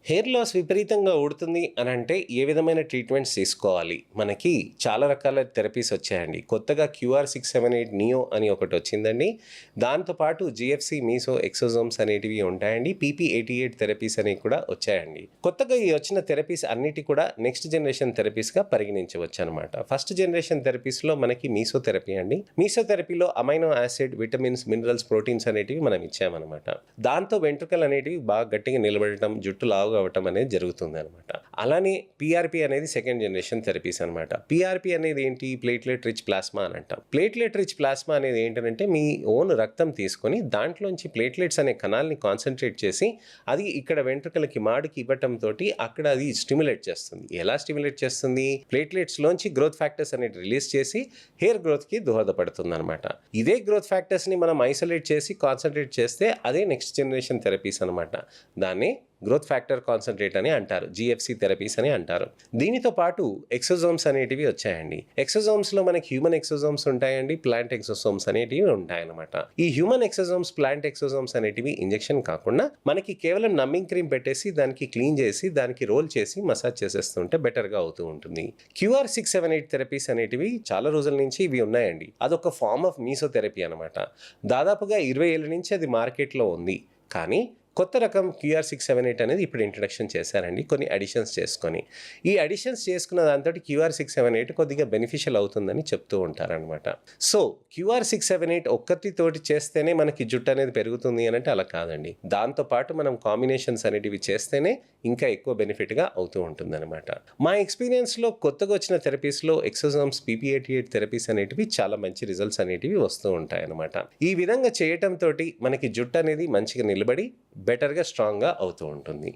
Hair loss విపరీతంగా ఊడుతుంది అని అంటే ఏ విధమైన ట్రీట్మెంట్స్ తీసుకోవాలి? మనకి చాలా రకాల థెరపీస్ వచ్చాయండి. కొత్తగా క్యూఆర్-678 నియో అని ఒకటి వచ్చిందండి. దాంతోపాటు జీఎఫ్సీ, మీసో, ఎక్సోజోమ్స్ అనేటివి ఉంటాయండి. పీపీ-88 థెరపీస్ అనేవి కూడా వచ్చాయండి. కొత్తగా ఈ వచ్చిన థెరపీస్ అన్నిటి కూడా నెక్స్ట్ జనరేషన్ థెరపీస్‌గా పరిగణించవచ్చనమాట. ఫస్ట్ జనరేషన్ థెరపీస్‌లో మనకి మీసో థెరపీ అండి. మీసో థెరపీలో amino acid, vitamins, minerals, proteins అనేటివి మనం ఇచ్చామనమాట. దాంతో వెంట్రుకలు అనేటివి బాగా గట్టిగా నిలబడటం, జుట్టు లావుగా అవ్వటం అనేది జరుగుతుందనమాట. అలానే పీఆర్పీ అనేది సెకండ్ జనరేషన్ థెరపీస్ అనమాట. పీఆర్పీ అనేది ఏంటి? ప్లేట్లెట్ రిచ్ ప్లాస్మా అని అంటాం. ప్లేట్లెట్ రిచ్ ప్లాస్మా అనేది ఏంటంటే మీ ఓన్ రక్తం తీసుకొని దాంట్లోంచి ప్లేట్లెట్స్ అనే కణాలని కాన్సన్ట్రేట్ చేసి అది ఇక్కడ వెంట్రుకలకి మాడికి ఇవ్వటంతో అక్కడ అది స్టిమ్యులేట్ చేస్తుంది. ఎలా స్టిమ్యులేట్ చేస్తుంది? ప్లేట్లెట్స్లోంచి గ్రోత్ ఫ్యాక్టర్స్ అనేది రిలీజ్ చేసి హెయిర్ గ్రోత్కి దోహదపడుతుంది అనమాట. ఇదే గ్రోత్ ఫ్యాక్టర్స్ని మనం ఐసోలేట్ చేసి కాన్సన్ట్రేట్ చేస్తే అదే నెక్స్ట్ జనరేషన్ థెరపీస్ అనమాట. దాన్ని గ్రోత్ ఫ్యాక్టర్ కాన్సన్ట్రేట్ అని అంటారు. జీఎఫ్సీ థెరపీస్ అని అంటారు. దీనితో పాటు ఎక్సోజోమ్స్ అనేటివి వచ్చాయండి. ఎక్సోజోమ్స్లో మనకి హ్యూమన్ ఎక్సోజోమ్స్ ఉంటాయండి, ప్లాంట్ ఎక్సోజోమ్స్ అనేటివి ఉంటాయన్నమాట. ఈ హ్యూమన్ ఎక్సోజోమ్స్, ప్లాంట్ ఎక్సోజోమ్స్ అనేటివి ఇంజెక్షన్ కాకుండా మనకి కేవలం నమ్మింగ్ క్రీమ్ పెట్టేసి దానికి క్లీన్ చేసి దానికి రోల్ చేసి మసాజ్ చేసేస్తుంటే బెటర్గా అవుతూ ఉంటుంది. క్యూఆర్-678 థెరపీస్ అనేటివి చాలా రోజుల నుంచి ఇవి ఉన్నాయండి. అదొక ఫార్మ్ ఆఫ్ మీసో థెరపీ అనమాట. దాదాపుగా 20 ఏళ్ళ నుంచి అది మార్కెట్లో ఉంది. కానీ కొత్త రకం క్యూఆర్-678 అనేది ఇప్పుడు ఇంట్రడక్షన్ చేశారండి, కొన్ని అడిషన్స్ చేసుకొని. ఈ అడిషన్స్ చేసుకున్న దాంతో క్యూఆర్-678 కొద్దిగా బెనిఫిషియల్ అవుతుందని చెప్తూ ఉంటారనమాట. సో క్యూఆర్-678 ఒక్కటితోటి చేస్తేనే మనకి జుట్టు అనేది పెరుగుతుంది అని అంటే అలా కాదండి. దాంతోపాటు మనం కాంబినేషన్స్ అనేటివి చేస్తేనే ఇంకా ఎక్కువ బెనిఫిట్గా అవుతూ ఉంటుందన్నమాట. మా ఎక్స్పీరియన్స్లో కొత్తగా వచ్చిన థెరపీస్లో ఎక్సోజోమ్స్, పీపీ-88 థెరపీస్ అనేటివి చాలా మంచి రిజల్ట్స్ అనేటివి వస్తూ ఉంటాయన్నమాట. ఈ విధంగా చేయటంతో మనకి జుట్టు అనేది మంచిగా నిలబడి బెటర్గా, స్ట్రాంగ్గా అవుతూ ఉంటుంది.